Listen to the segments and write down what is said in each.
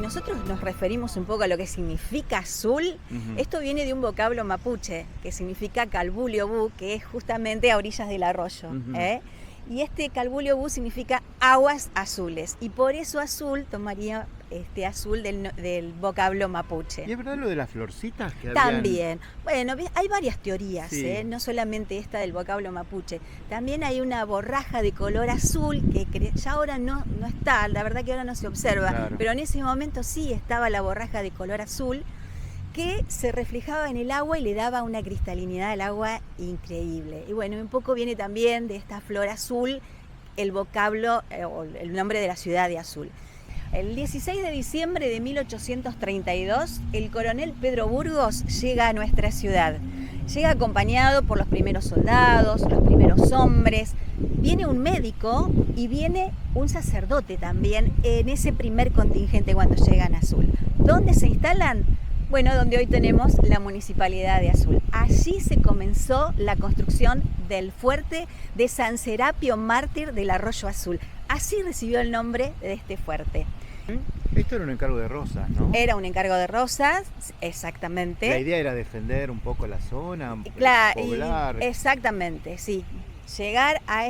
nosotros nos referimos un poco a lo que significa azul, esto viene de un vocablo mapuche, que significa calbuliobú, que es justamente a orillas del arroyo. Y este calbuliobú significa aguas azules, y por eso azul tomaría este azul del vocablo mapuche. ¿Y es verdad lo de las florcitas que También. Bueno, hay varias teorías, sí. no solamente esta del vocablo mapuche. También hay una borraja de color azul que ya ahora no está, la verdad que ahora no se observa, claro. Pero en ese momento sí estaba la borraja de color azul que se reflejaba en el agua y le daba una cristalinidad al agua increíble. Y bueno, un poco viene también de esta flor azul el vocablo o el nombre de la ciudad de Azul. El 16 de diciembre de 1832, el coronel Pedro Burgos llega a nuestra ciudad. Llega acompañado por los primeros soldados, los primeros hombres. Viene un médico y viene un sacerdote también en ese primer contingente cuando llegan a Azul. ¿Dónde se instalan? Bueno, donde hoy tenemos la Municipalidad de Azul. Allí se comenzó la construcción del fuerte de San Serapio Mártir del Arroyo Azul. Así recibió el nombre de este fuerte. Esto era un encargo de Rosas, ¿no? Era un encargo de Rosas, exactamente. La idea era defender un poco la zona, poblar. Exactamente, sí. Llegar a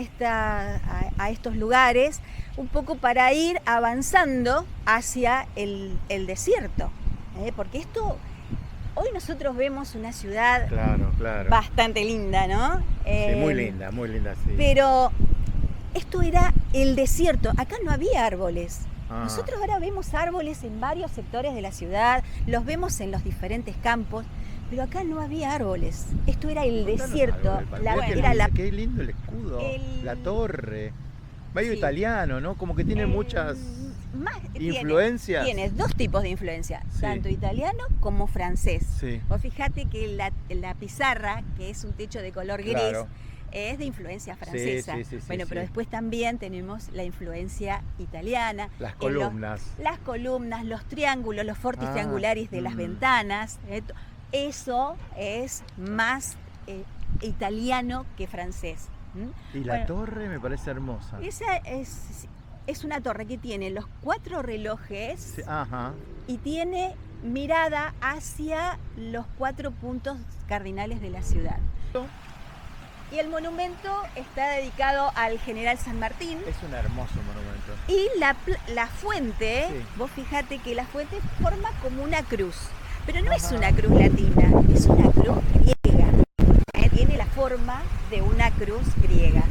estos lugares un poco para ir avanzando hacia el desierto. Porque esto, hoy nosotros vemos una ciudad bastante linda, ¿no? Sí, muy linda, sí. Pero esto era el desierto, acá no había árboles. Nosotros ahora vemos árboles en varios sectores de la ciudad, los vemos en los diferentes campos, pero acá no había árboles. Esto era el desierto. Qué lindo el escudo, la torre. Medio italiano, ¿no? Como que tiene muchas influencias. Tiene dos tipos de influencia, tanto italiano como francés. Sí. Vos fijate que la pizarra, que es un techo de color gris, es de influencia francesa. Bueno, pero después también tenemos la influencia italiana. Las columnas. Las columnas, los triángulos, los fortis triangulares de las ventanas. Eso es más italiano que francés. Y la torre me parece hermosa. Esa es una torre que tiene los 4 relojes y tiene mirada hacia los 4 puntos cardinales de la ciudad. Y el monumento está dedicado al general San Martín. Es un hermoso monumento. Y la fuente, vos fijate que la fuente forma como una cruz. Pero no es una cruz latina, es una cruz griega. Tiene la forma de una cruz griega.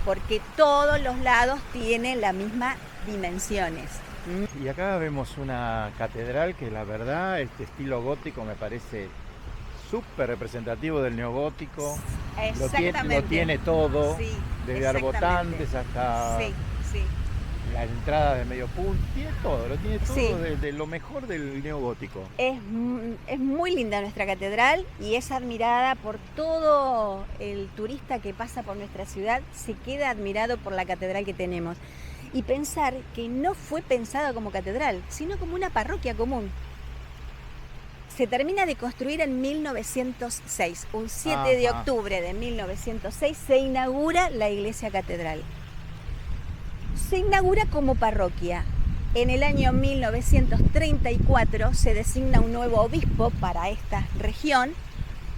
Porque todos los lados tienen las mismas dimensiones. Y acá vemos una catedral que la verdad, este estilo gótico me parece súper representativo del neogótico. Exactamente. Lo tiene todo, desde arbotantes hasta la entrada de medio punto, lo tiene todo de lo mejor del neogótico. Es muy linda nuestra catedral y es admirada por todo el turista que pasa por nuestra ciudad, se queda admirado por la catedral que tenemos. Y pensar que no fue pensada como catedral, sino como una parroquia común. Se termina de construir en 1906, un 7 de octubre de 1906 se inaugura la iglesia catedral. Se inaugura como parroquia. En el año 1934 se designa un nuevo obispo para esta región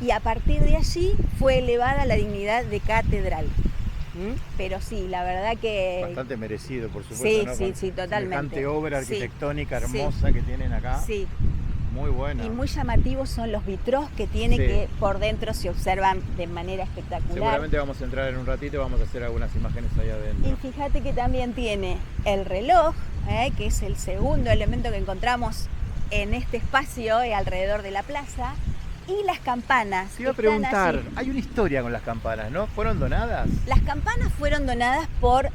y a partir de allí fue elevada a la dignidad de catedral. Pero sí, la verdad que... Bastante merecido, por supuesto. Sí, totalmente. Semejante obra arquitectónica hermosa que tienen acá. Sí. Muy buena. Y muy llamativos son los vitrós que tiene, que por dentro se observan de manera espectacular. Seguramente vamos a entrar en un ratito y vamos a hacer algunas imágenes ahí adentro. Y fíjate que también tiene el reloj, que es el segundo elemento que encontramos en este espacio alrededor de la plaza, y las campanas. Te iba a preguntar, hay una historia con las campanas, ¿no? ¿Fueron donadas? Las campanas fueron donadas por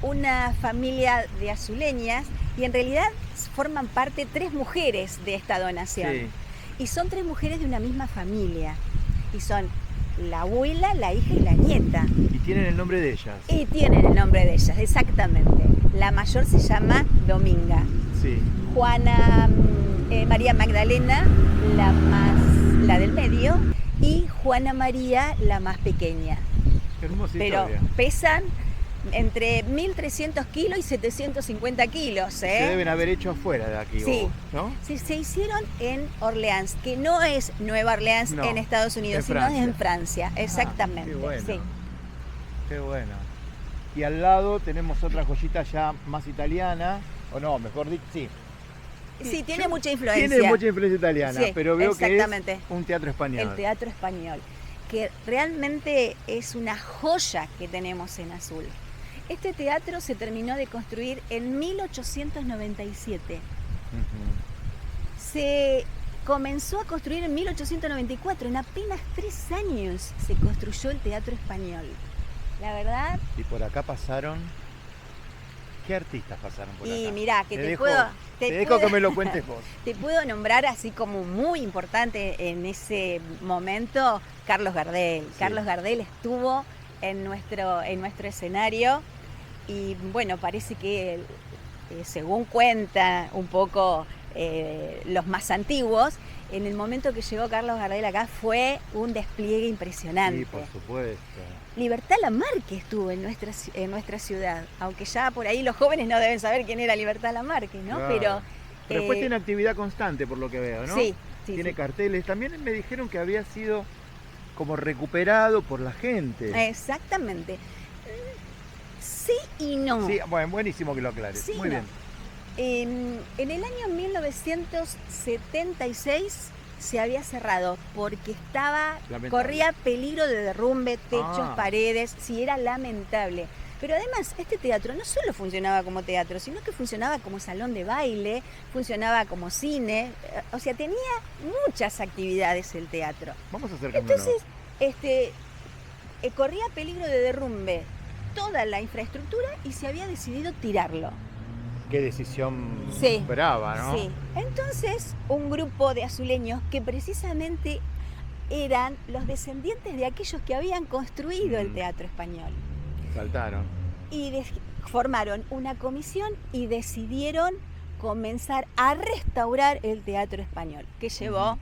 una familia de azuleñas y en realidad forman parte 3 mujeres de esta donación. Y son 3 mujeres de una misma familia. Y son la abuela, la hija y la nieta. Y tienen el nombre de ellas. Y tienen el nombre de ellas, exactamente. La mayor se llama Dominga. Juana, María Magdalena, la del medio, y Juana María, la más pequeña. Qué hermosa Pero historia. pesan entre 1.300 kilos y 750 kilos. Se deben haber hecho afuera de aquí, sí. ¿no? Sí, se hicieron en Orleans, que no es Nueva Orleans en Estados Unidos, sino es en Francia, exactamente. Qué bueno. Sí. Qué bueno. Y al lado tenemos otra joyita ya más italiana, o no, mejor dicho, sí. Sí, tiene mucha influencia. Tiene mucha influencia italiana, sí, pero veo que es un teatro español. El teatro español, que realmente es una joya que tenemos en Azul. Este teatro se terminó de construir en 1897. Se comenzó a construir en 1894, en apenas 3 años se construyó el teatro español. La verdad... Y por acá pasaron... ¿Qué artistas pasaron por acá? Y mirá, que te dejo que me lo cuentes vos. Te puedo nombrar así como muy importante en ese momento, Carlos Gardel. Sí. Carlos Gardel estuvo en nuestro escenario y bueno, parece que según cuenta un poco los más antiguos, en el momento que llegó Carlos Gardel acá fue un despliegue impresionante. Sí, por supuesto. Libertad Lamarque estuvo en nuestra ciudad, aunque ya por ahí los jóvenes no deben saber quién era Libertad Lamarque, ¿no? Claro. Pero después tiene actividad constante, por lo que veo, ¿no? Sí. Tiene carteles. También me dijeron que había sido como recuperado por la gente. Exactamente. Sí y no. Sí, bueno, buenísimo que lo aclares. Sí, muy bien. En el año 1976 se había cerrado porque corría peligro de derrumbe, techos, paredes, sí, era lamentable. Pero además, este teatro no solo funcionaba como teatro, sino que funcionaba como salón de baile, funcionaba como cine, o sea, tenía muchas actividades el teatro. Vamos a acercarnos. Entonces, corría peligro de derrumbe toda la infraestructura y se había decidido tirarlo. Qué decisión brava, ¿no? Sí. Entonces, un grupo de azuleños que precisamente eran los descendientes de aquellos que habían construido el teatro español. Saltaron. Y formaron una comisión y decidieron comenzar a restaurar el teatro español, que llevó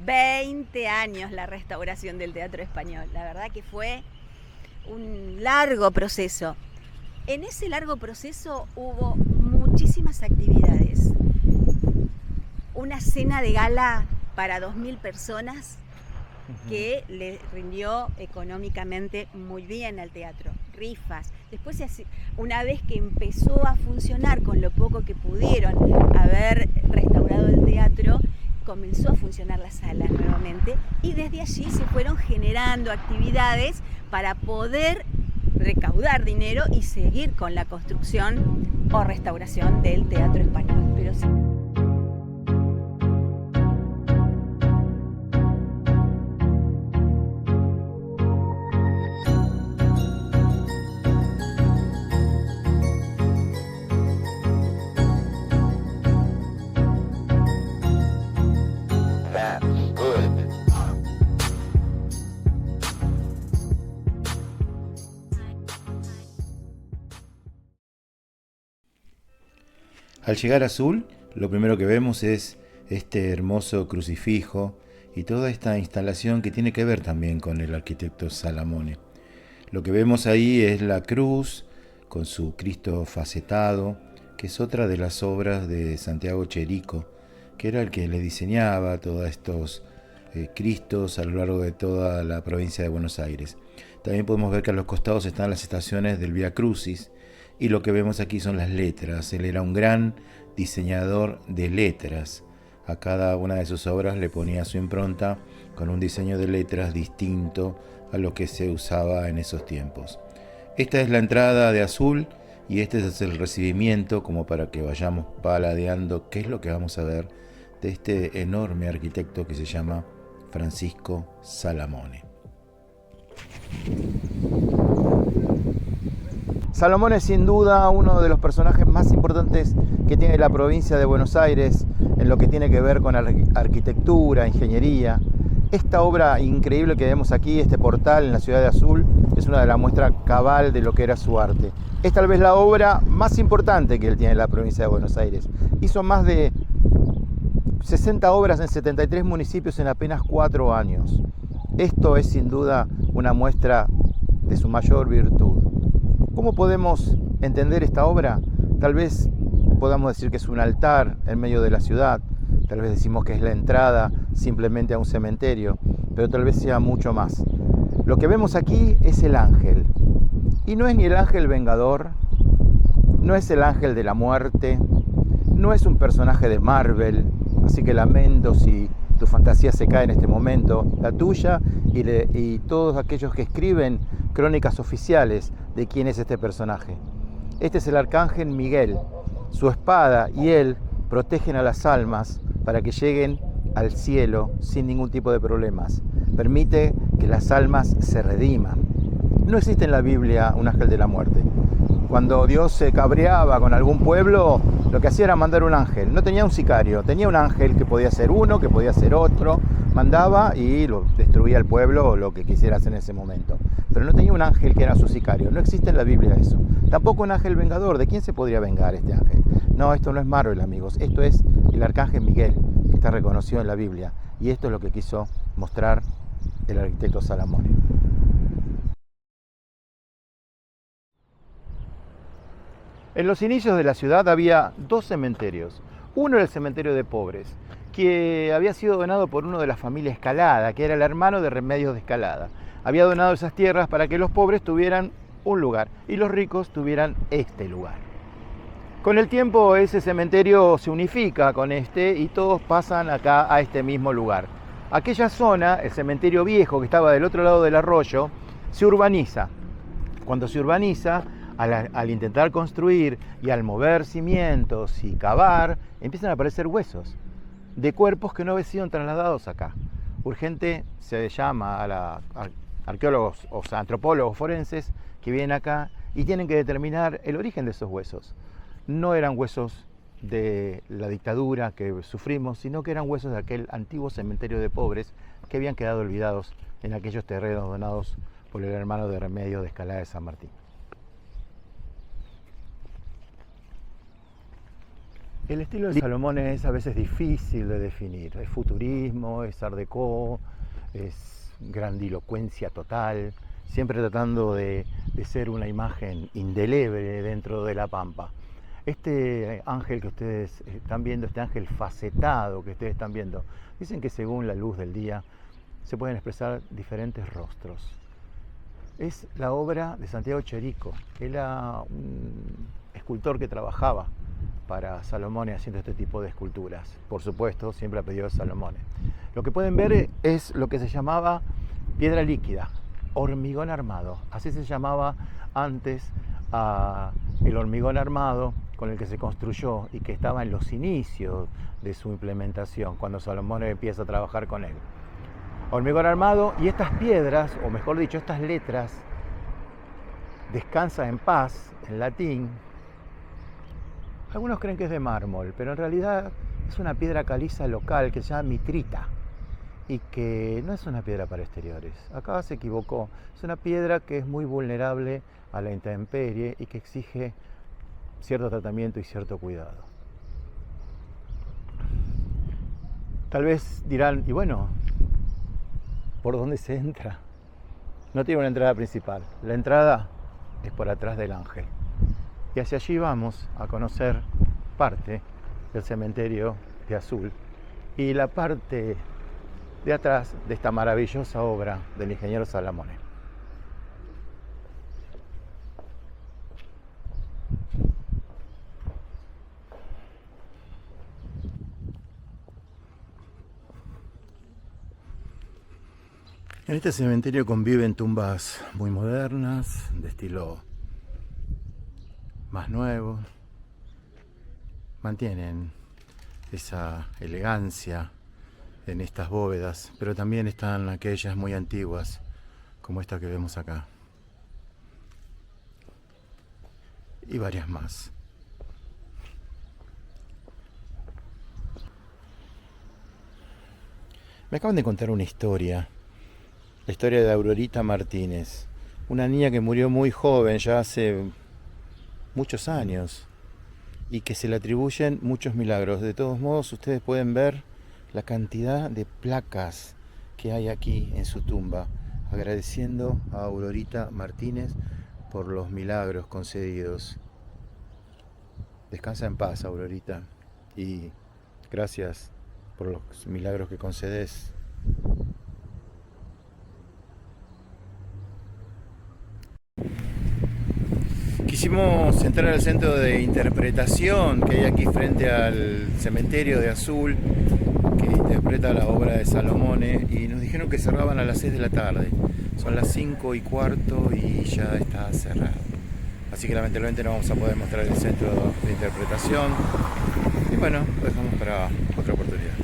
20 años la restauración del teatro español. La verdad que fue un largo proceso. En ese largo proceso hubo muchísimas actividades. Una cena de gala para 2.000 personas que le rindió económicamente muy bien al teatro. Rifas. Después, una vez que empezó a funcionar con lo poco que pudieron haber restaurado el teatro, comenzó a funcionar la sala nuevamente y desde allí se fueron generando actividades para poder recaudar dinero y seguir con la construcción o restauración del teatro español. Pero sí. Al llegar a Azul, lo primero que vemos es este hermoso crucifijo y toda esta instalación que tiene que ver también con el arquitecto Salamone. Lo que vemos ahí es la cruz con su Cristo facetado, que es otra de las obras de Santiago Cherico, que era el que le diseñaba todos estos Cristos a lo largo de toda la provincia de Buenos Aires. También podemos ver que a los costados están las estaciones del Vía Crucis, y lo que vemos aquí son las letras. Él era un gran diseñador de letras. A cada una de sus obras le ponía su impronta con un diseño de letras distinto a lo que se usaba en esos tiempos. Esta es la entrada de Azul y este es el recibimiento, como para que vayamos paladeando qué es lo que vamos a ver de este enorme arquitecto que se llama Francisco Salamone. Salamone es sin duda uno de los personajes más importantes que tiene la provincia de Buenos Aires en lo que tiene que ver con arquitectura, ingeniería. Esta obra increíble que vemos aquí, este portal en la ciudad de Azul, es una de las muestras cabal de lo que era su arte. Es tal vez la obra más importante que él tiene en la provincia de Buenos Aires. Hizo más de 60 obras en 73 municipios en apenas 4 años. Esto es sin duda una muestra de su mayor virtud. ¿Cómo podemos entender esta obra? Tal vez podamos decir que es un altar en medio de la ciudad, tal vez decimos que es la entrada simplemente a un cementerio, pero tal vez sea mucho más. Lo que vemos aquí es el ángel, y no es ni el ángel vengador, no es el ángel de la muerte, no es un personaje de Marvel, así que lamento si tu fantasía se cae en este momento, la tuya y todos aquellos que escriben crónicas oficiales de quién es este personaje. Este es el arcángel Miguel. Su espada y él protegen a las almas para que lleguen al cielo sin ningún tipo de problemas. Permite que las almas se rediman. No existe en la Biblia un ángel de la muerte. Cuando Dios se cabreaba con algún pueblo, lo que hacía era mandar un ángel. No tenía un sicario, tenía un ángel que podía ser uno, que podía ser otro. Mandaba y lo destruía el pueblo o lo que quisiera hacer en ese momento. Pero no tenía un ángel que era su sicario. No existe en la Biblia eso. Tampoco un ángel vengador. ¿De quién se podría vengar este ángel? No, esto no es Marvel, amigos. Esto es el arcángel Miguel, que está reconocido en la Biblia. Y esto es lo que quiso mostrar el arquitecto Salamone. En los inicios de la ciudad había dos cementerios. Uno era el cementerio de pobres, que había sido donado por uno de la familia Escalada, que era el hermano de Remedios de Escalada. Había donado esas tierras para que los pobres tuvieran un lugar y los ricos tuvieran este lugar. Con el tiempo ese cementerio se unifica con este y todos pasan acá a este mismo lugar. Aquella zona, el cementerio viejo que estaba del otro lado del arroyo, se urbaniza. Cuando se urbaniza, al intentar construir y al mover cimientos y cavar, empiezan a aparecer huesos de cuerpos que no habían sido trasladados acá. Urgente se llama a los arqueólogos o sea, antropólogos forenses que vienen acá y tienen que determinar el origen de esos huesos. No eran huesos de la dictadura que sufrimos, sino que eran huesos de aquel antiguo cementerio de pobres que habían quedado olvidados en aquellos terrenos donados por el hermano de Remedios de Escalada de San Martín. El estilo de Salamone es a veces difícil de definir. Es futurismo, es art déco, es grandilocuencia total, siempre tratando de ser una imagen indeleble dentro de la pampa. Este ángel que ustedes están viendo, este ángel facetado que ustedes están viendo, dicen que según la luz del día se pueden expresar diferentes rostros. Es la obra de Santiago Cherico. Él era un escultor que trabajaba para Salamone haciendo este tipo de esculturas. Por supuesto, siempre a pedido de Salamone. Lo que pueden ver es lo que se llamaba piedra líquida, hormigón armado. Así se llamaba antes el hormigón armado con el que se construyó y que estaba en los inicios de su implementación, cuando Salamone empieza a trabajar con él. Hormigón armado, y estas piedras, o mejor dicho, estas letras, descansa en paz, en latín. Algunos creen que es de mármol, pero en realidad es una piedra caliza local que se llama mitrita y que no es una piedra para exteriores. Acá se equivocó. Es una piedra que es muy vulnerable a la intemperie y que exige cierto tratamiento y cierto cuidado. Tal vez dirán, y bueno, ¿por dónde se entra? No tiene una entrada principal. La entrada es por atrás del ángel. Y hacia allí vamos a conocer parte del cementerio de Azul y la parte de atrás de esta maravillosa obra del ingeniero Salamone. En este cementerio conviven tumbas muy modernas, de estilo más nuevo, mantienen esa elegancia en estas bóvedas, pero también están aquellas muy antiguas, como esta que vemos acá, y varias más. Me acaban de contar una historia, la historia de Aurorita Martínez, una niña que murió muy joven, ya hace muchos años, y que se le atribuyen muchos milagros. De todos modos, ustedes pueden ver la cantidad de placas que hay aquí en su tumba, agradeciendo a Aurorita Martínez por los milagros concedidos. Descansa en paz, Aurorita, y gracias por los milagros que concedes. Quisimos entrar al centro de interpretación que hay aquí frente al cementerio de Azul, que interpreta la obra de Salomone, y nos dijeron que cerraban a las 6 de la tarde. Son las 5:15 y ya está cerrado. Así que lamentablemente no vamos a poder mostrar el centro de interpretación. Y bueno, lo dejamos para otra oportunidad.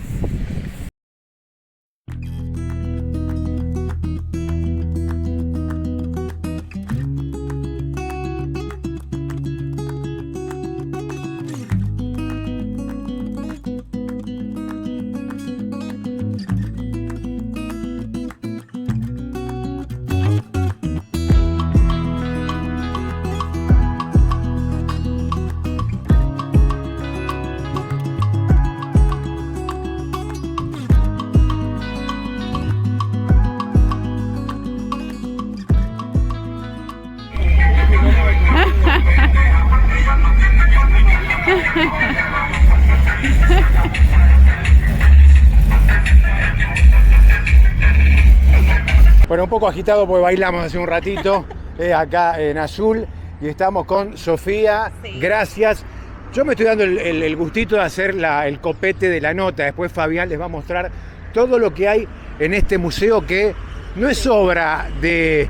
Bueno, un poco agitado porque bailamos hace un ratito acá en Azul y estamos con Sofía. Sí. Gracias. Yo me estoy dando el gustito de hacer el copete de la nota. Después Fabián les va a mostrar todo lo que hay en este museo que no es obra de,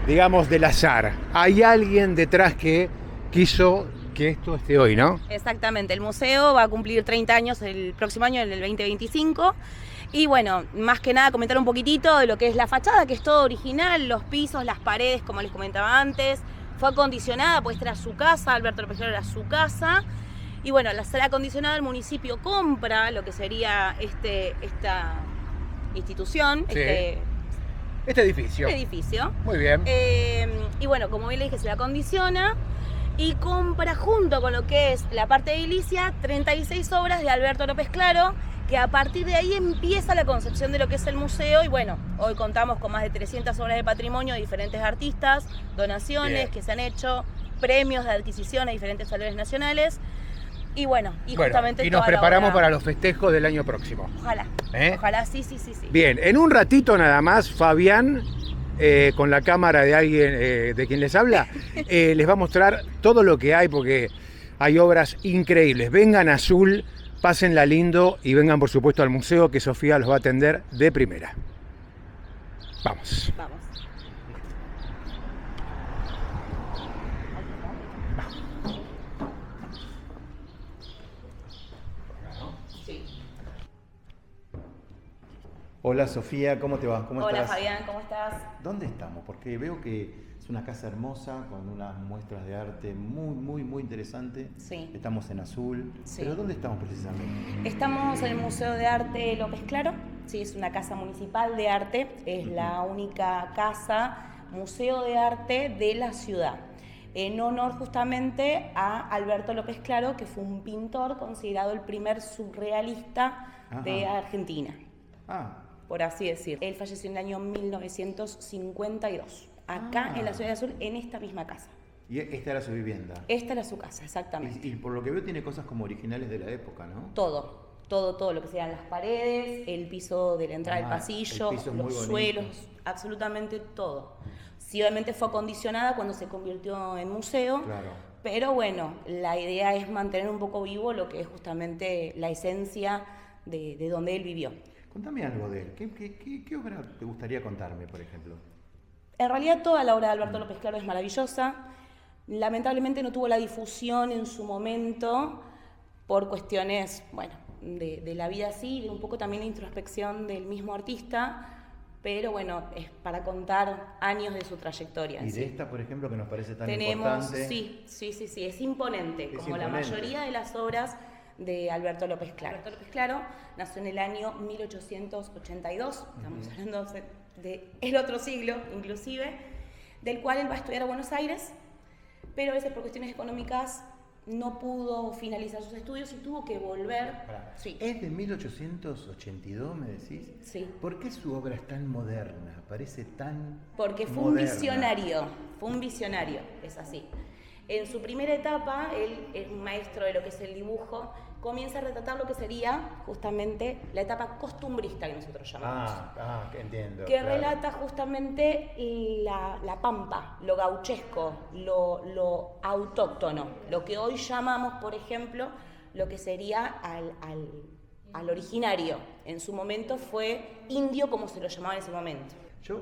digamos, del azar. Hay alguien detrás que quiso que esto esté hoy, ¿no? Exactamente. El museo va a cumplir 30 años el próximo año, en el 2025. Y bueno, más que nada comentar un poquitito de lo que es la fachada, que es todo original, los pisos, las paredes, como les comentaba antes. Fue acondicionada, pues era su casa, Alberto López Claro era su casa. Y bueno, al ser acondicionada el municipio compra lo que sería esta institución, sí. Este edificio. Muy bien. Y bueno, como bien le dije, se la acondiciona y compra junto con lo que es la parte edilicia 36 obras de Alberto López Claro, que a partir de ahí empieza la concepción de lo que es el museo. Y bueno, hoy contamos con más de 300 obras de patrimonio de diferentes artistas, donaciones bien. Que se han hecho, premios de adquisición a diferentes salones nacionales. Y bueno, justamente y nos preparamos para los festejos del año próximo. Ojalá, ojalá, sí. Bien, en un ratito nada más, Fabián, con la cámara de alguien de quien les habla, les va a mostrar todo lo que hay, porque hay obras increíbles. Vengan a Azul, pásenla lindo y vengan por supuesto al museo, que Sofía los va a atender de primera. Vamos. Hola Sofía, ¿cómo te va? ¿Cómo Hola estás? Fabián, ¿cómo estás? ¿Dónde estamos? Porque veo que es una casa hermosa, con unas muestras de arte muy interesante. Sí. Estamos en Azul. Sí. ¿Pero dónde estamos precisamente? Estamos en el Museo de Arte López Claro. Sí, es una casa municipal de arte. Es la única casa, museo de arte de la ciudad. En honor justamente a Alberto López Claro, que fue un pintor considerado el primer surrealista de Argentina. Por así decir. Él falleció en el año 1952. Acá en la ciudad de Azul, en esta misma casa. ¿Y esta era su vivienda? Esta era su casa, exactamente. Y por lo que veo tiene cosas como originales de la época, ¿no? Todo lo que sean las paredes, el piso de la entrada del pasillo, los suelos, absolutamente todo. Sí, obviamente fue acondicionada cuando se convirtió en museo, claro. Pero bueno, la idea es mantener un poco vivo lo que es justamente la esencia de donde él vivió. Contame algo de él. ¿Qué obra te gustaría contarme, por ejemplo? En realidad toda la obra de Alberto López Claro es maravillosa. Lamentablemente no tuvo la difusión en su momento por cuestiones, de la vida así, de un poco también la introspección del mismo artista, pero bueno, es para contar años de su trayectoria. Y de esta, por ejemplo, que nos parece tan importante. Sí, es imponente, la mayoría de las obras de Alberto López Claro. Alberto López Claro nació en el año 1882, estamos hablando del otro siglo inclusive, del cual él va a estudiar a Buenos Aires, pero a veces por cuestiones económicas no pudo finalizar sus estudios y tuvo que volver. Sí. ¿Es de 1882, me decís? Sí. ¿Por qué su obra es tan moderna? Parece tan Porque fue un visionario, es así. En su primera etapa, él es un maestro de lo que es el dibujo, comienza a retratar lo que sería justamente la etapa costumbrista que nosotros llamamos. Entiendo. Que relata justamente la pampa, lo gauchesco, lo autóctono, lo que hoy llamamos, por ejemplo, lo que sería al originario. En su momento fue indio, como se lo llamaba en ese momento. Yo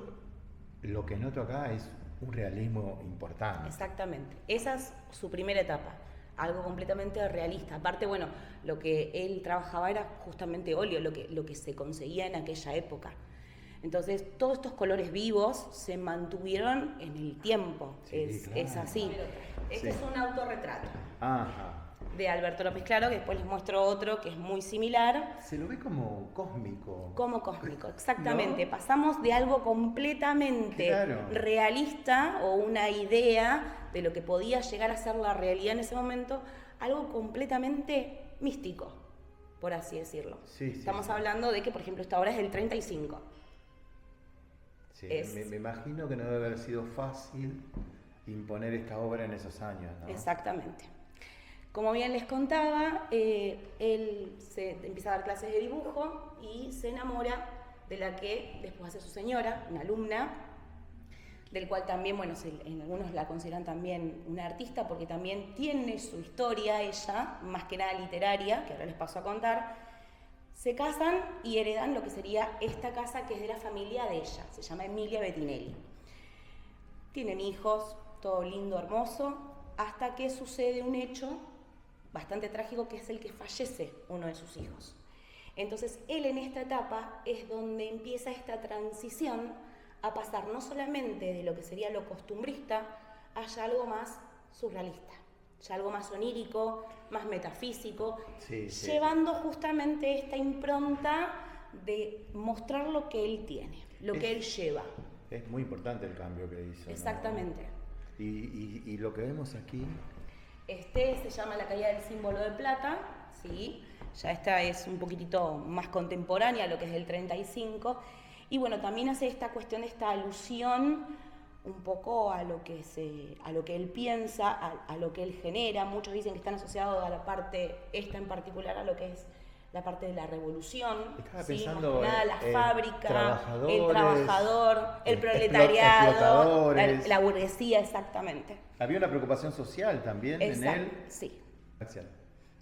lo que noto acá es un realismo importante. Exactamente. Esa es su primera etapa. Algo completamente realista. Aparte, bueno, lo que él trabajaba era justamente óleo, lo que se conseguía en aquella época. Entonces, todos estos colores vivos se mantuvieron en el tiempo. Sí, claro. Es así. Este es un autorretrato de Alberto López Claro, que después les muestro otro que es muy similar. Se lo ve como cósmico. Como cósmico, exactamente. ¿No? Pasamos de algo completamente realista o una idea de lo que podía llegar a ser la realidad en ese momento, algo completamente místico, por así decirlo. Estamos hablando de que, por ejemplo, esta obra es del 35. Sí, me imagino que no debe haber sido fácil imponer esta obra en esos años, ¿no? Exactamente. Como bien les contaba, él empieza a dar clases de dibujo y se enamora de la que después hace su señora, una alumna, del cual también, bueno, en algunos la consideran también una artista porque también tiene su historia ella, más que nada literaria, que ahora les paso a contar. Se casan y heredan lo que sería esta casa que es de la familia de ella, se llama Emilia Bettinelli. Tienen hijos, todo lindo, hermoso, hasta que sucede un hecho bastante trágico, que es el que fallece uno de sus hijos. Entonces, él en esta etapa es donde empieza esta transición a pasar no solamente de lo que sería lo costumbrista a ya algo más surrealista, ya algo más onírico, más metafísico, llevando justamente esta impronta de mostrar lo que él tiene, que él lleva. Es muy importante el cambio que hizo. Exactamente. ¿No? Y lo que vemos aquí... Este se llama La caída del símbolo de plata, ¿sí? Ya esta es un poquitito más contemporánea a lo que es del 35. Y bueno, también hace esta cuestión, esta alusión un poco a lo que él piensa, a lo que él genera. Muchos dicen que están asociados a la parte, esta en particular, a lo que es la parte de la revolución. Estaba ¿sí? pensando la fábrica, el trabajador, el proletariado, la burguesía, exactamente. Había una preocupación social también en él. Sí.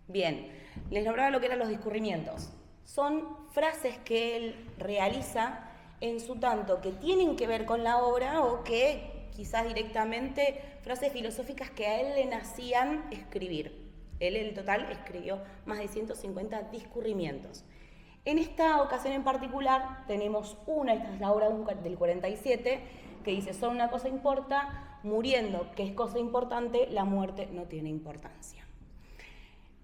Bien, les nombraba lo que eran los discurrimientos. Son frases que él realiza en su tanto que tienen que ver con la obra o que quizás directamente frases filosóficas que a él le nacían escribir. Él en total escribió más de 150 discurrimientos. En esta ocasión en particular tenemos esta es la obra del 47, que dice: solo una cosa importa, muriendo, que es cosa importante, la muerte no tiene importancia.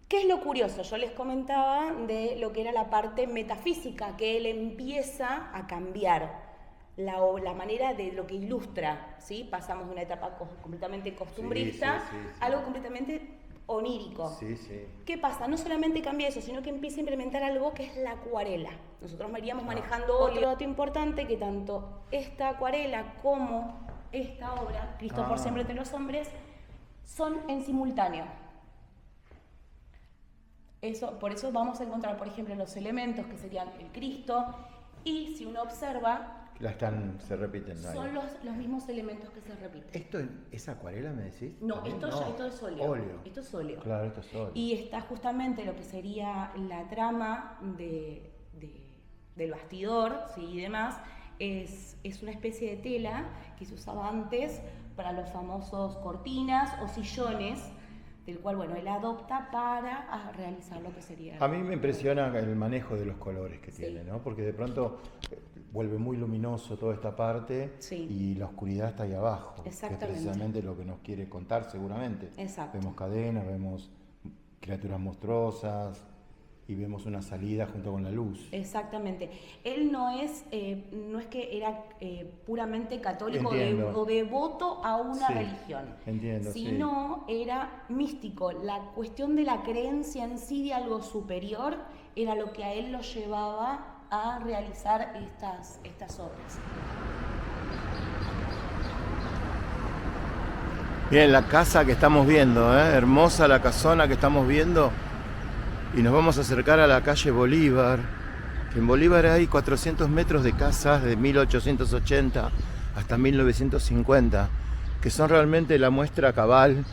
¿Qué es lo curioso? Yo les comentaba de lo que era la parte metafísica, que él empieza a cambiar la manera de lo que ilustra, ¿sí? Pasamos de una etapa completamente costumbrista a algo completamente onírico. ¿Qué pasa? No solamente cambia eso, sino que empieza a implementar algo que es la acuarela. Nosotros veníamos manejando otro dato importante, que tanto esta acuarela como esta obra, Cristo por siempre entre los hombres, son en simultáneo. Por eso vamos a encontrar, por ejemplo, los elementos que serían el Cristo, y si uno observa, se repiten. Son los mismos elementos que se repiten. ¿Esto es acuarela, me decís? No, esto es óleo. Esto es óleo. Claro, esto es óleo. Y está justamente lo que sería la trama del bastidor, ¿sí? Y demás. Es una especie de tela que se usaba antes para los famosos cortinas o sillones, del cual, bueno, él adopta para realizar lo que sería... A mí me impresiona el manejo de los colores que tiene, ¿no? Porque de pronto vuelve muy luminoso toda esta parte y la oscuridad está ahí abajo. Exactamente. Que es precisamente lo que nos quiere contar seguramente. Exacto. Vemos cadenas, vemos criaturas monstruosas y vemos una salida junto con la luz. Exactamente. Él no es que era puramente católico o devoto a una religión, sino era místico. La cuestión de la creencia en sí de algo superior era lo que a él lo llevaba a realizar estas obras. Miren la casa que estamos viendo, hermosa la casona que estamos viendo. Y nos vamos a acercar a la calle Bolívar. En Bolívar hay 400 metros de casas de 1880 hasta 1950, que son realmente la muestra cabal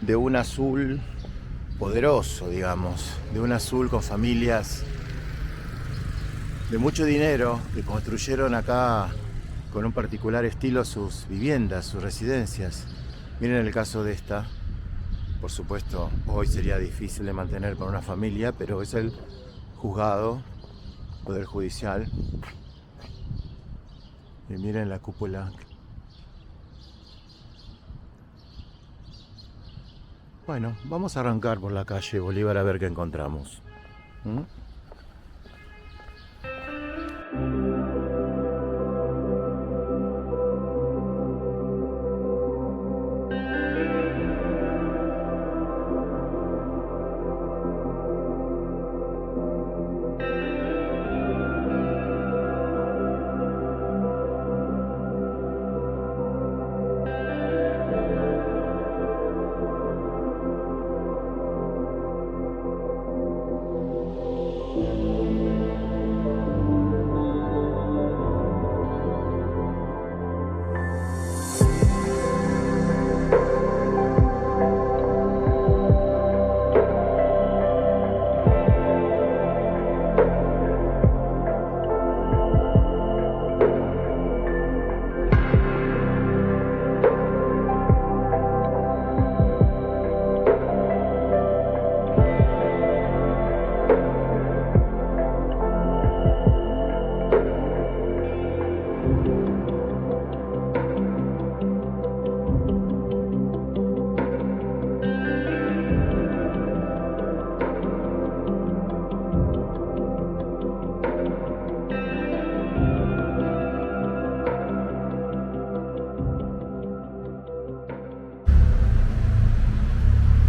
de un Azul poderoso, digamos, de un Azul con familias de mucho dinero que construyeron acá con un particular estilo sus viviendas, sus residencias. Miren el caso de esta. Por supuesto, hoy sería difícil de mantener con una familia, pero es el juzgado, poder judicial. Y miren la cúpula. Bueno, vamos a arrancar por la calle Bolívar a ver qué encontramos.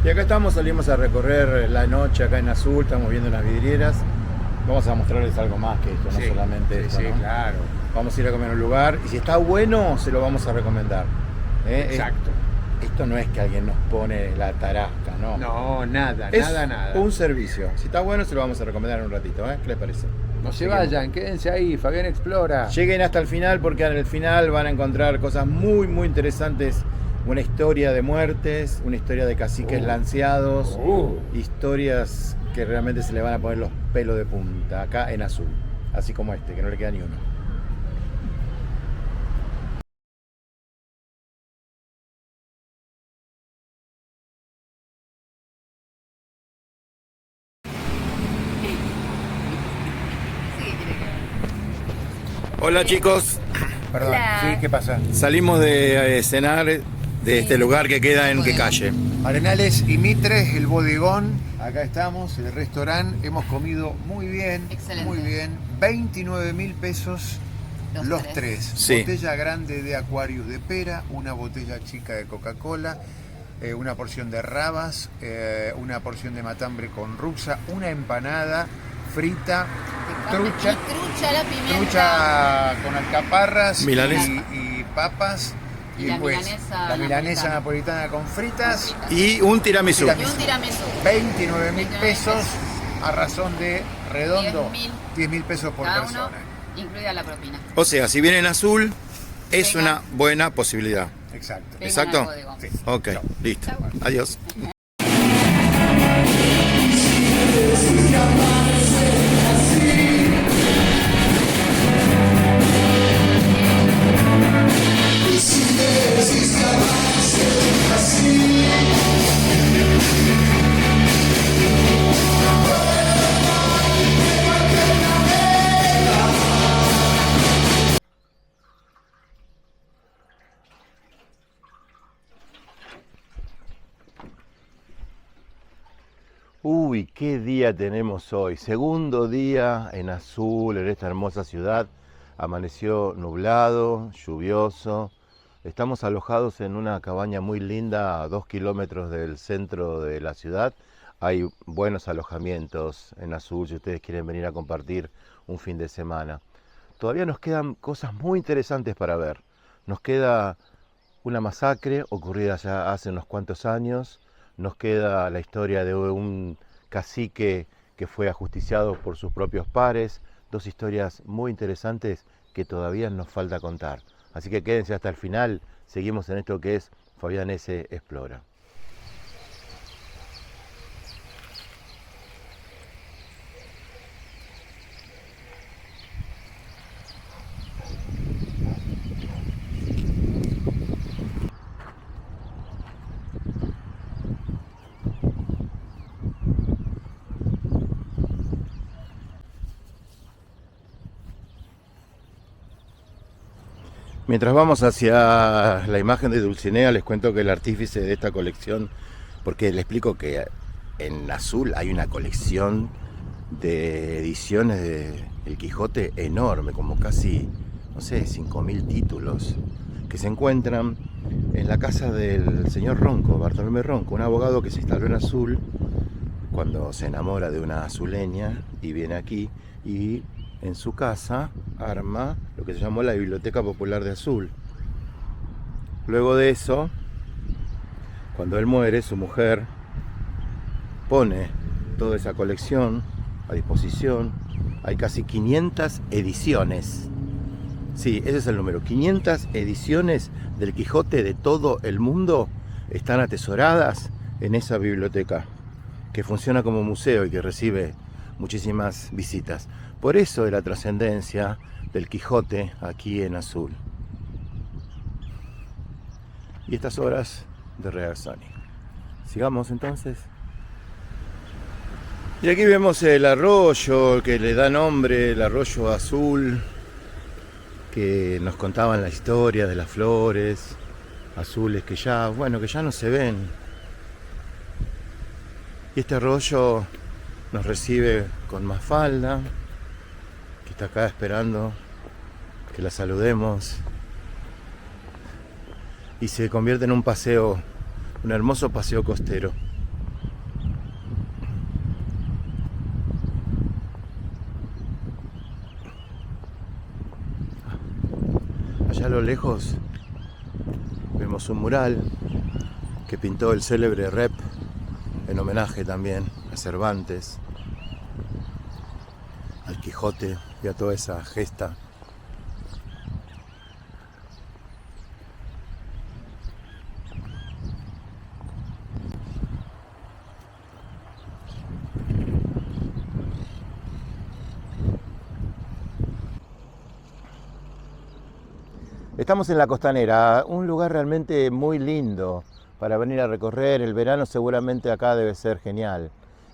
Y acá estamos, salimos a recorrer la noche acá en Azul, estamos viendo las vidrieras. Vamos a mostrarles algo más que esto, no solamente esto, ¿no? Claro. Vamos a ir a comer a un lugar y si está bueno, se lo vamos a recomendar. Exacto. Esto no es que alguien nos pone la tarasca, ¿no? No, nada. Un servicio. Si está bueno, se lo vamos a recomendar en un ratito, ¿qué les parece? No se vayan, quédense ahí, Fabián Explora. Lleguen hasta el final porque en el final van a encontrar cosas muy, muy interesantes. Una historia de muertes, una historia de caciques lanceados, historias que realmente se le van a poner los pelos de punta acá en Azul, así como este, que no le queda ni uno. Hola chicos. Perdón, Hola. sí, ¿qué pasa? Salimos de cenar de este lugar que queda en qué calle. Arenales y Mitre, el bodegón. Acá estamos, el restaurante. Hemos comido muy bien. Excelente. Muy bien. 29.000 pesos los tres. Sí. Botella grande de Aquarius de pera, una botella chica de Coca-Cola, una porción de rabas, una porción de matambre con rusa, una empanada frita, trucha. Trucha, la pimienta. Trucha con alcaparras Milanesa. y papas. Y la pues, milanesa la milanesa napolitana. napolitana con fritas. Y un tiramisú. Y un tiramisú. 29.000 pesos a razón de redondo 10.000 10.000 pesos por cada persona. uno, incluida la propina. O sea, si vienen Azul, es Vengan. una buena posibilidad. Exacto. Vengan ¿Exacto? al bodegón. Sí. Ok, Chao. listo. Chao. Adiós. Uy, qué día tenemos hoy. Segundo día en Azul, en esta hermosa ciudad. Amaneció nublado, lluvioso. Estamos alojados en una cabaña muy linda a 2 kilómetros del centro de la ciudad. Hay buenos alojamientos en Azul si ustedes quieren venir a compartir un fin de semana. Todavía nos quedan cosas muy interesantes para ver. Nos queda una masacre ocurrida ya hace unos cuantos años. Nos queda la historia de un cacique que fue ajusticiado por sus propios pares. Dos historias muy interesantes que todavía nos falta contar. Así que quédense hasta el final. Seguimos en esto que es Fabián S. Explora. Mientras vamos hacia la imagen de Dulcinea, les cuento que el artífice de esta colección, porque les explico que en Azul hay una colección de ediciones de El Quijote enorme, como casi, no sé, 5.000 títulos, que se encuentran en la casa del señor Ronco, Bartolomé Ronco, un abogado que se instaló en Azul cuando se enamora de una azuleña y viene aquí y en su casa arma lo que se llamó la Biblioteca Popular de Azul. Luego de eso, cuando él muere, su mujer pone toda esa colección a disposición. Hay casi 500 ediciones. Sí, ese es el número. 500 ediciones del Quijote de todo el mundo están atesoradas en esa biblioteca, que funciona como museo y que recibe muchísimas visitas. Por eso de la trascendencia del Quijote aquí en Azul. Y estas obras de Regazzoni. Sigamos entonces. Y aquí vemos el arroyo que le da nombre, el arroyo Azul, que nos contaban la historia de las flores azules que ya, bueno, que ya no se ven. Y este arroyo nos recibe con Mafalda, que está acá esperando que la saludemos, y se convierte en un paseo, un hermoso paseo costero. Allá a lo lejos vemos un mural que pintó el célebre Rep en homenaje también a Cervantes, al Quijote y a toda esa gesta. Estamos en la Costanera, un lugar realmente muy lindo para venir a recorrer. El verano seguramente acá debe ser genial.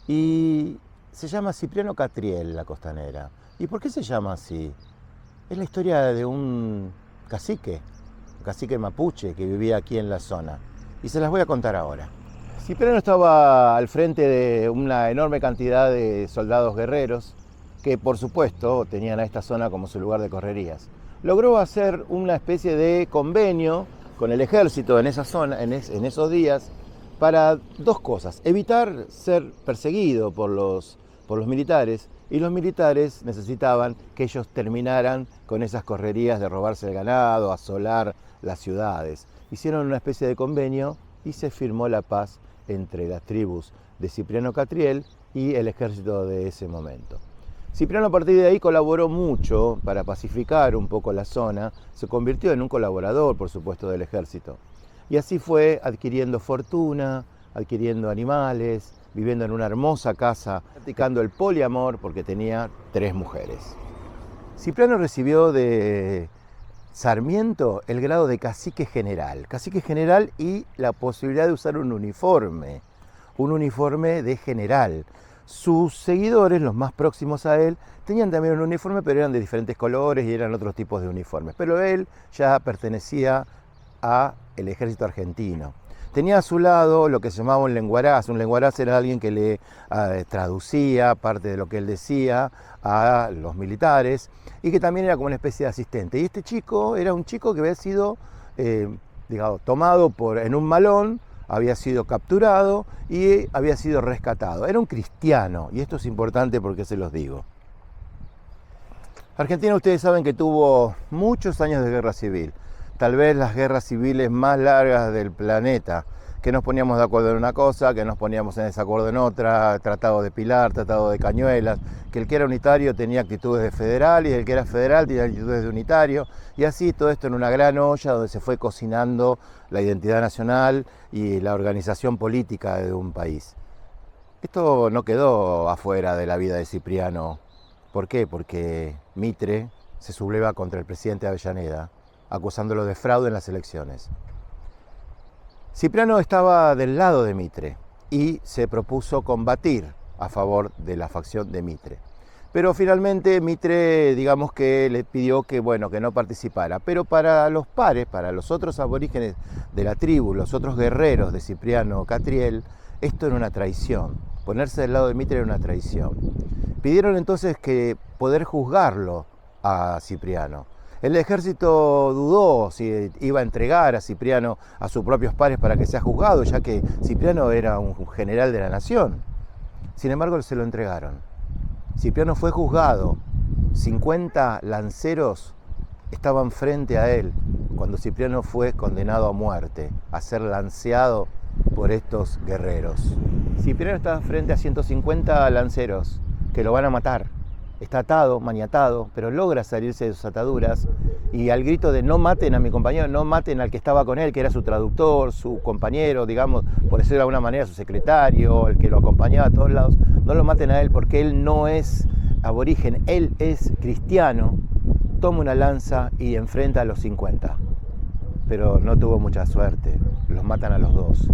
Y se llama Cipriano Catriel la Costanera. ¿Y por qué se llama así? Es la historia de un cacique mapuche que vivía aquí en la zona. Y se las voy a contar ahora. Cipriano estaba al frente de una enorme cantidad de soldados guerreros que, por supuesto, tenían a esta zona como su lugar de correrías. Logró hacer una especie de convenio con el ejército en esa zona, en esos días, para dos cosas: evitar ser perseguido por los militares, y los militares necesitaban que ellos terminaran con esas correrías de robarse el ganado, asolar las ciudades. Hicieron una especie de convenio y se firmó la paz entre las tribus de Cipriano Catriel y el ejército de ese momento. Cipriano a partir de ahí colaboró mucho para pacificar un poco la zona, se convirtió en un colaborador, por supuesto, del ejército. Y así fue adquiriendo fortuna, adquiriendo animales, viviendo en una hermosa casa, practicando el poliamor porque tenía 3 mujeres. Cipriano recibió de Sarmiento el grado de cacique general y la posibilidad de usar un uniforme de general. Sus seguidores, los más próximos a él, tenían también un uniforme, pero eran de diferentes colores y eran otros tipos de uniformes. Pero él ya pertenecía al ejército argentino. tenía a su lado lo que se llamaba un lenguaraz. Un lenguaraz era alguien que le traducía parte de lo que él decía a los militares y que también era como una especie de asistente. Y este chico era un chico que había sido tomado en un malón, había sido capturado y había sido rescatado. Era un cristiano, y esto es importante porque se los digo. Argentina, ustedes saben que tuvo muchos años de guerra civil, tal vez las guerras civiles más largas del planeta, que nos poníamos de acuerdo en una cosa, que nos poníamos en desacuerdo en otra, tratado de Pilar, tratado de Cañuelas, que el que era unitario tenía actitudes de federal y el que era federal tenía actitudes de unitario, y así todo esto en una gran olla donde se fue cocinando la identidad nacional y la organización política de un país. Esto no quedó afuera de la vida de Cipriano. ¿Por qué? Porque Mitre se subleva contra el presidente Avellaneda, acusándolo de fraude en las elecciones. Cipriano estaba del lado de Mitre y se propuso combatir a favor de la facción de Mitre. Pero finalmente Mitre, digamos que le pidió que no participara. Pero para los pares, para los otros aborígenes de la tribu, los otros guerreros de Cipriano Catriel, esto era una traición. Ponerse del lado de Mitre era una traición. Pidieron entonces que poder juzgarlo a Cipriano. El ejército dudó si iba a entregar a Cipriano a sus propios pares para que sea juzgado, ya que Cipriano era un general de la nación. Sin embargo, se lo entregaron. Cipriano fue juzgado. 50 lanceros estaban frente a él cuando Cipriano fue condenado a muerte, a ser lanceado por estos guerreros. Cipriano estaba frente a 150 lanceros que lo van a matar. Está atado, maniatado, pero logra salirse de sus ataduras y al grito de no maten a mi compañero, no maten al que estaba con él, que era su traductor, su compañero, digamos, por decirlo de alguna manera, su secretario, el que lo acompañaba a todos lados, no lo maten a él porque él no es aborigen, él es cristiano. Toma una lanza y enfrenta a los 50. Pero no tuvo mucha suerte, los matan a los dos.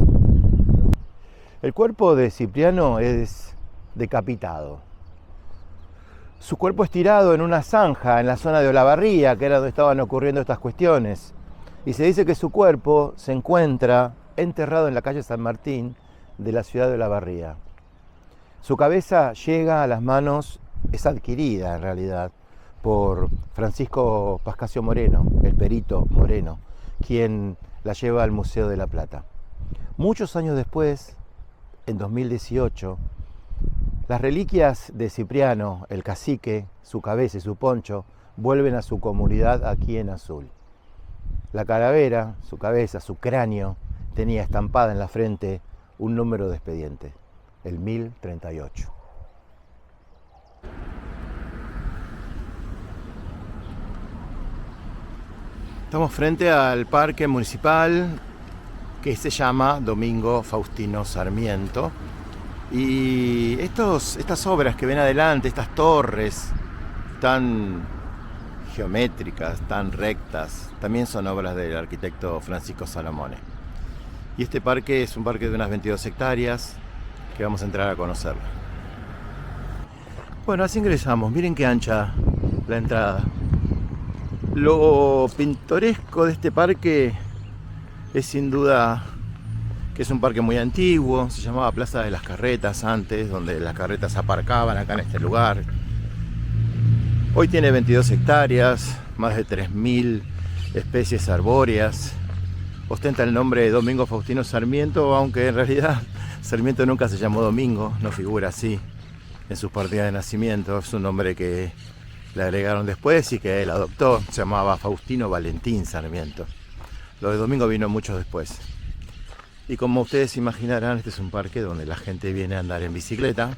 El cuerpo de Cipriano es decapitado. Su cuerpo es tirado en una zanja en la zona de Olavarría, que era donde estaban ocurriendo estas cuestiones. Y se dice que su cuerpo se encuentra enterrado en la calle San Martín de la ciudad de Olavarría. Su cabeza llega a las manos, es adquirida en realidad, por Francisco Pascasio Moreno, el perito Moreno, quien la lleva al Museo de la Plata. Muchos años después, en 2018, las reliquias de Cipriano, el cacique, su cabeza y su poncho, vuelven a su comunidad aquí en Azul. La calavera, su cabeza, su cráneo, tenía estampada en la frente un número de expediente, el 1038. Estamos frente al parque municipal que se llama Domingo Faustino Sarmiento. Y estas obras que ven adelante, estas torres tan geométricas, tan rectas, también son obras del arquitecto Francisco Salamone. Y este parque es un parque de unas 22 hectáreas que vamos a entrar a conocerlo. Bueno, así ingresamos. Miren qué ancha la entrada. Lo pintoresco de este parque es sin duda que es un parque muy antiguo, se llamaba Plaza de las Carretas antes, donde las carretas aparcaban acá en este lugar. Hoy tiene 22 hectáreas, más de 3.000 especies arbóreas. Ostenta el nombre de Domingo Faustino Sarmiento, aunque en realidad Sarmiento nunca se llamó Domingo, no figura así en sus partidas de nacimiento. Es un nombre que le agregaron después y que él adoptó, se llamaba Faustino Valentín Sarmiento. Lo de Domingo vino mucho después. Y como ustedes imaginarán, este es un parque donde la gente viene a andar en bicicleta.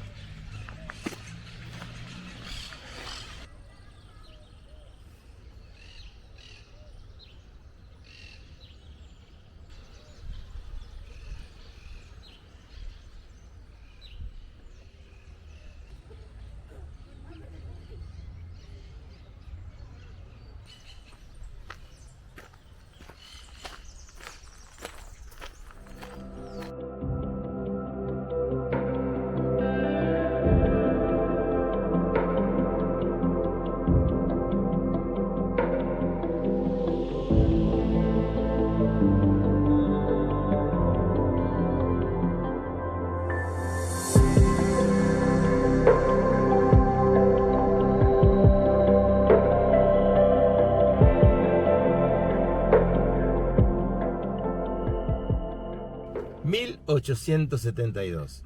1872.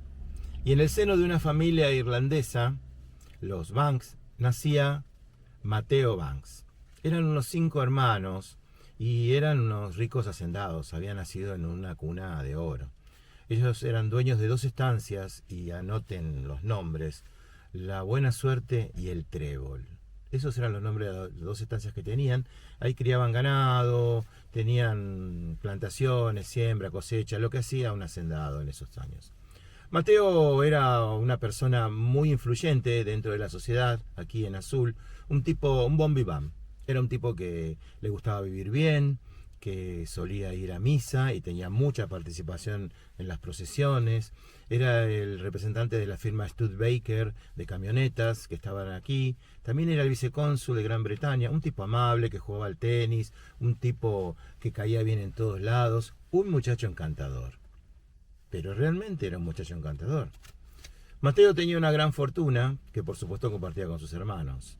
Y en el seno de una familia irlandesa, los Banks, nacía Mateo Banks. Eran unos 5 hermanos y eran unos ricos hacendados, habían nacido en una cuna de oro. Ellos eran dueños de 2 estancias, y anoten los nombres: La Buena Suerte y El Trébol. Esos eran los nombres de las 2 estancias que tenían. Ahí criaban ganado, tenían plantaciones, siembra, cosecha, lo que hacía un hacendado en esos años. Mateo era una persona muy influyente dentro de la sociedad aquí en Azul, un bon vivant. Era un tipo que le gustaba vivir bien, que solía ir a misa y tenía mucha participación en las procesiones. Era el representante de la firma Studebaker de camionetas que estaban aquí. También era el vicecónsul de Gran Bretaña, un tipo amable que jugaba al tenis, un tipo que caía bien en todos lados, un muchacho encantador. Pero realmente era un muchacho encantador. Mateo tenía una gran fortuna que por supuesto compartía con sus hermanos.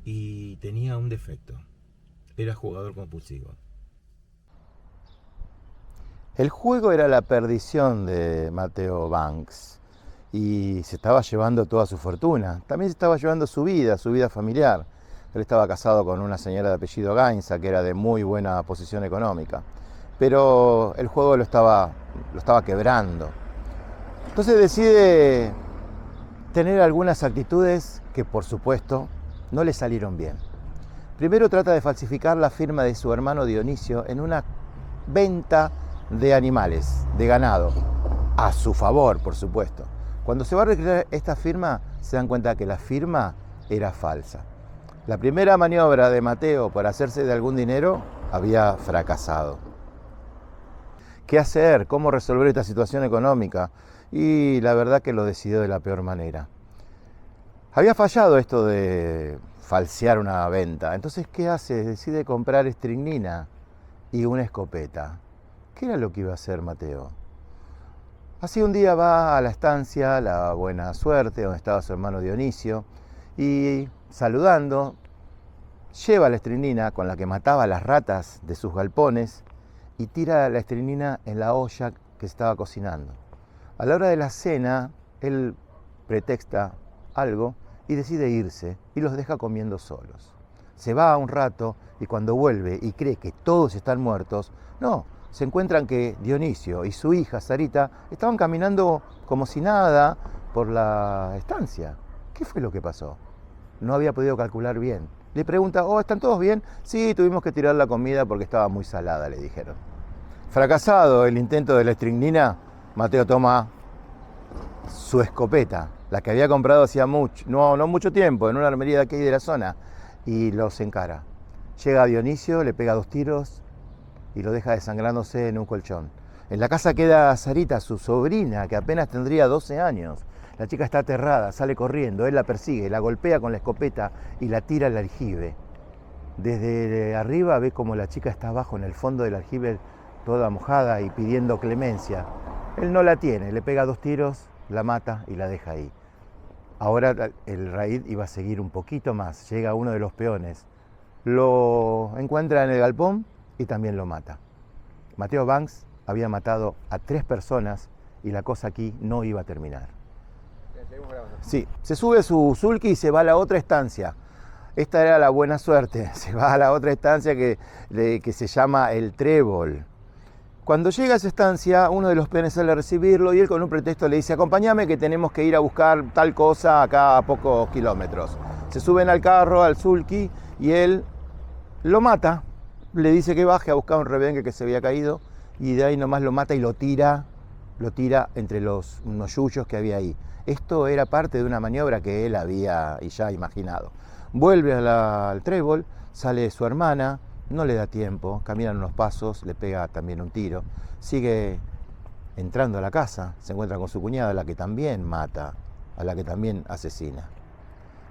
Y tenía un defecto: era jugador compulsivo. El juego era la perdición de Mateo Banks, y se estaba llevando toda su fortuna. También se estaba llevando su vida familiar. Él estaba casado con una señora de apellido Gainza, que era de muy buena posición económica, pero el juego lo estaba quebrando. Entonces decide tener algunas actitudes que, por supuesto, no le salieron bien. Primero trata de falsificar la firma de su hermano Dionisio en una venta de animales, de ganado, a su favor, por supuesto. Cuando se va a recrear esta firma, se dan cuenta que la firma era falsa. La primera maniobra de Mateo para hacerse de algún dinero había fracasado. ¿Qué hacer? ¿Cómo resolver esta situación económica? Y la verdad que lo decidió de la peor manera. Había fallado esto de falsear una venta. Entonces, ¿qué hace? Decide comprar estricnina y una escopeta. ¿Qué era lo que iba a hacer Mateo? Así un día va a la estancia La Buena Suerte, donde estaba su hermano Dionisio, y saludando, lleva la estricnina con la que mataba a las ratas de sus galpones y tira la estricnina en la olla que estaba cocinando. A la hora de la cena, él pretexta algo y decide irse y los deja comiendo solos. Se va un rato y cuando vuelve y cree que todos están muertos, no, se encuentran que Dionisio y su hija Sarita estaban caminando como si nada por la estancia. ¿Qué fue lo que pasó? No había podido calcular bien. Le pregunta: ¿están todos bien? Sí, tuvimos que tirar la comida porque estaba muy salada, le dijeron. Fracasado el intento de la estricnina, Mateo toma su escopeta, la que había comprado hacía no mucho tiempo, en una armería de aquí de la zona, y los encara. Llega a Dionisio, le pega 2 tiros y lo deja desangrándose en un colchón. En la casa queda Sarita, su sobrina, que apenas tendría 12 años. La chica está aterrada, sale corriendo, él la persigue, la golpea con la escopeta y la tira al aljibe. Desde arriba ve como la chica está abajo en el fondo del aljibe, toda mojada y pidiendo clemencia. Él no la tiene, le pega 2 tiros, la mata y la deja ahí. Ahora el raid iba a seguir un poquito más. Llega uno de los peones, lo encuentra en el galpón y también lo mata. Mateo Banks había matado a 3 personas y la cosa aquí no iba a terminar. Sí, se sube su sulky y se va a la otra estancia. Esta era La Buena Suerte. Se va a la otra estancia que se llama El Trébol. Cuando llega a esa estancia, uno de los peones sale a recibirlo y él con un pretexto le dice: acompáñame que tenemos que ir a buscar tal cosa acá a pocos kilómetros. Se suben al carro, al sulky, y él lo mata. Le dice que baje a buscar un rebenque que se había caído y de ahí nomás lo mata y lo tira entre unos yuyos que había ahí. Esto era parte de una maniobra que él había ya imaginado. Vuelve al trébol, sale su hermana, no le da tiempo, caminan unos pasos, le pega también un tiro, sigue entrando a la casa, se encuentra con su cuñada, a la que también mata, a la que también asesina.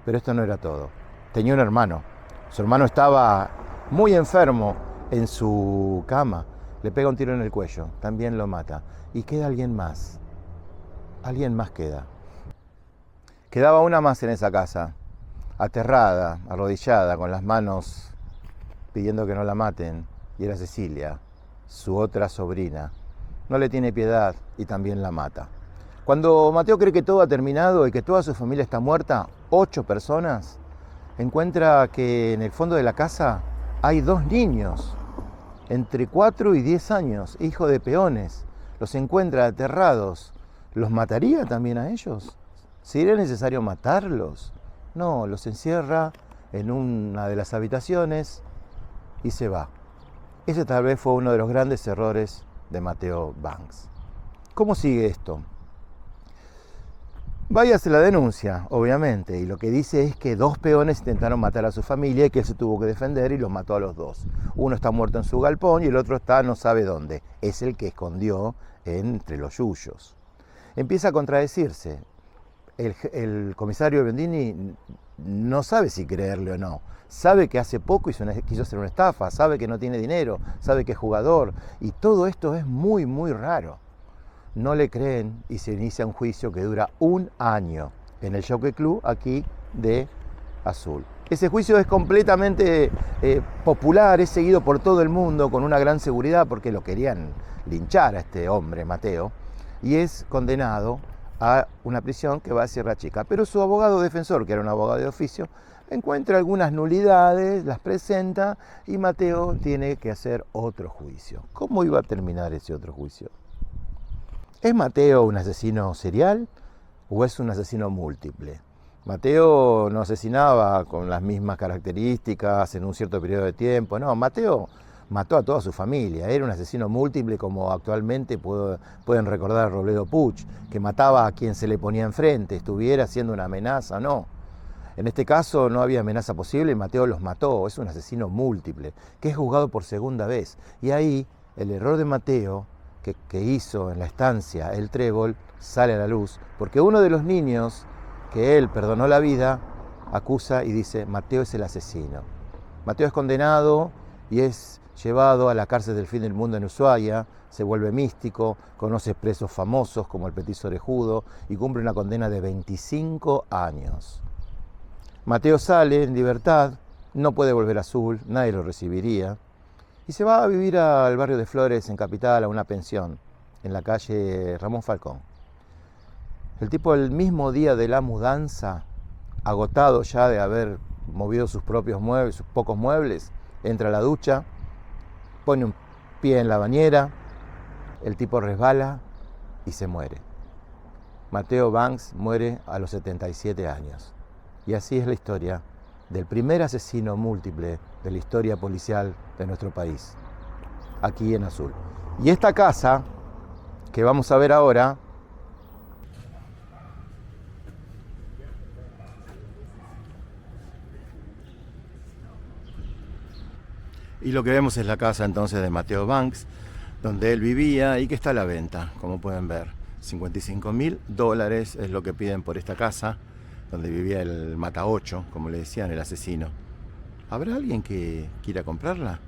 Pero esto no era todo. Tenía un hermano. Su hermano estaba muy enfermo en su cama, le pega un tiro en el cuello, también lo mata. Y queda alguien más queda. Quedaba una más en esa casa, aterrada, arrodillada, con las manos pidiendo que no la maten, y era Cecilia, su otra sobrina, no le tiene piedad y también la mata. Cuando Mateo cree que todo ha terminado y que toda su familia está muerta, 8 personas, encuentra que en el fondo de la casa hay 2 niños, entre 4 y 10 años, hijos de peones. Los encuentra aterrados. ¿Los mataría también a ellos? ¿Sería necesario matarlos? No, los encierra en una de las habitaciones y se va. Ese tal vez fue uno de los grandes errores de Matteo Banks. ¿Cómo sigue esto? Váyase la denuncia, obviamente, y lo que dice es que 2 peones intentaron matar a su familia y que él se tuvo que defender y los mató a los 2. Uno está muerto en su galpón y el otro está no sabe dónde. Es el que escondió entre los yuyos. Empieza a contradecirse. El comisario Bendini no sabe si creerle o no. Sabe que hace poco quiso hacer una estafa, sabe que no tiene dinero, sabe que es jugador, y todo esto es muy, muy raro. No le creen y se inicia un juicio que dura 1 año en el Jockey Club aquí de Azul. Ese juicio es completamente popular, es seguido por todo el mundo con una gran seguridad porque lo querían linchar a este hombre, Mateo, y es condenado a una prisión que va a Sierra Chica. Pero su abogado defensor, que era un abogado de oficio, encuentra algunas nulidades, las presenta y Mateo tiene que hacer otro juicio. ¿Cómo iba a terminar ese otro juicio? ¿Es Mateo un asesino serial o es un asesino múltiple? Mateo no asesinaba con las mismas características en un cierto periodo de tiempo. No, Mateo mató a toda su familia. Era un asesino múltiple como actualmente pueden recordar a Robledo Puch, que mataba a quien se le ponía enfrente, estuviera siendo una amenaza, no. En este caso no había amenaza posible y Mateo los mató. Es un asesino múltiple, que es juzgado por segunda vez. Y ahí el error de Mateo que hizo en la estancia el trébol sale a la luz, porque uno de los niños que él perdonó la vida acusa y dice: Mateo es el asesino. Mateo es condenado y es llevado a la cárcel del fin del mundo en Ushuaia, se vuelve místico, conoce presos famosos como el Petiso Orejudo y cumple una condena de 25 años. Mateo sale en libertad, no puede volver a Azul, nadie lo recibiría, y se va a vivir al barrio de Flores, en Capital, a una pensión, en la calle Ramón Falcón. El tipo, el mismo día de la mudanza, agotado ya de haber movido sus propios muebles, sus pocos muebles, entra a la ducha, pone un pie en la bañera, el tipo resbala y se muere. Matteo Banks muere a los 77 años. Y así es la historia del primer asesino múltiple de la historia policial de nuestro país, aquí en Azul. Y esta casa que vamos a ver ahora y lo que vemos es la casa entonces de Matteo Banks, donde él vivía y que está a la venta, como pueden ver. $55.000 es lo que piden por esta casa, donde vivía el Mataocho, como le decían, el asesino. ¿Habrá alguien que quiera comprarla?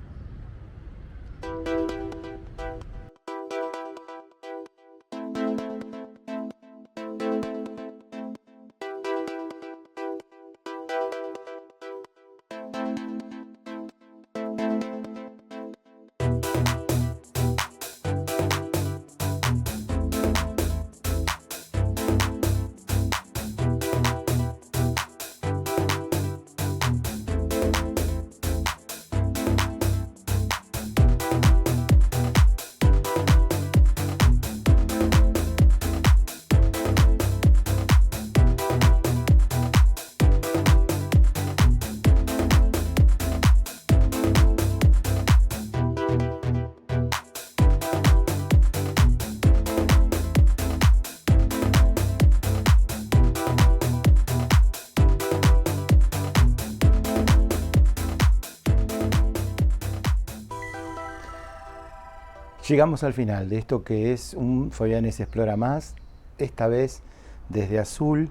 Llegamos al final de esto que es un Fabianes Explora Más, esta vez desde Azul.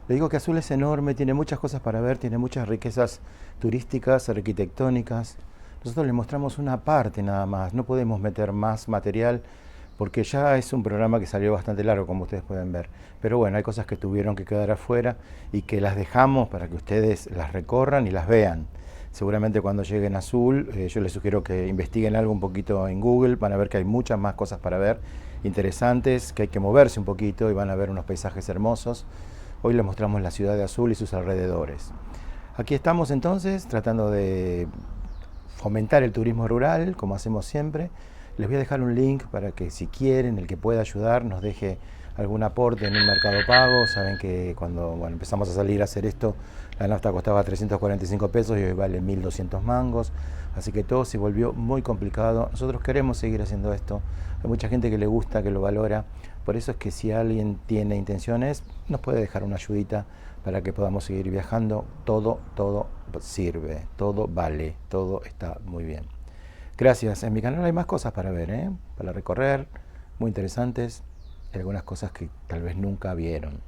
Le digo que Azul es enorme, tiene muchas cosas para ver, tiene muchas riquezas turísticas, arquitectónicas. Nosotros le mostramos una parte nada más, no podemos meter más material porque ya es un programa que salió bastante largo, como ustedes pueden ver. Pero bueno, hay cosas que tuvieron que quedar afuera y que las dejamos para que ustedes las recorran y las vean. Seguramente cuando lleguen a Azul, yo les sugiero que investiguen algo un poquito en Google, van a ver que hay muchas más cosas para ver, interesantes, que hay que moverse un poquito y van a ver unos paisajes hermosos. Hoy les mostramos la ciudad de Azul y sus alrededores. Aquí estamos entonces tratando de fomentar el turismo rural, como hacemos siempre. Les voy a dejar un link para que si quieren, el que pueda ayudar, nos deje algún aporte en un Mercado Pago. Saben que cuando empezamos a salir a hacer esto, la nafta costaba 345 pesos y hoy vale 1.200 mangos. Así que todo se volvió muy complicado. Nosotros queremos seguir haciendo esto. Hay mucha gente que le gusta, que lo valora. Por eso es que si alguien tiene intenciones, nos puede dejar una ayudita para que podamos seguir viajando. Todo sirve, todo vale, todo está muy bien. Gracias. En mi canal hay más cosas para ver, para recorrer, muy interesantes, y algunas cosas que tal vez nunca vieron.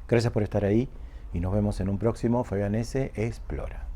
Gracias por estar ahí y nos vemos en un próximo Fabián S. Explora.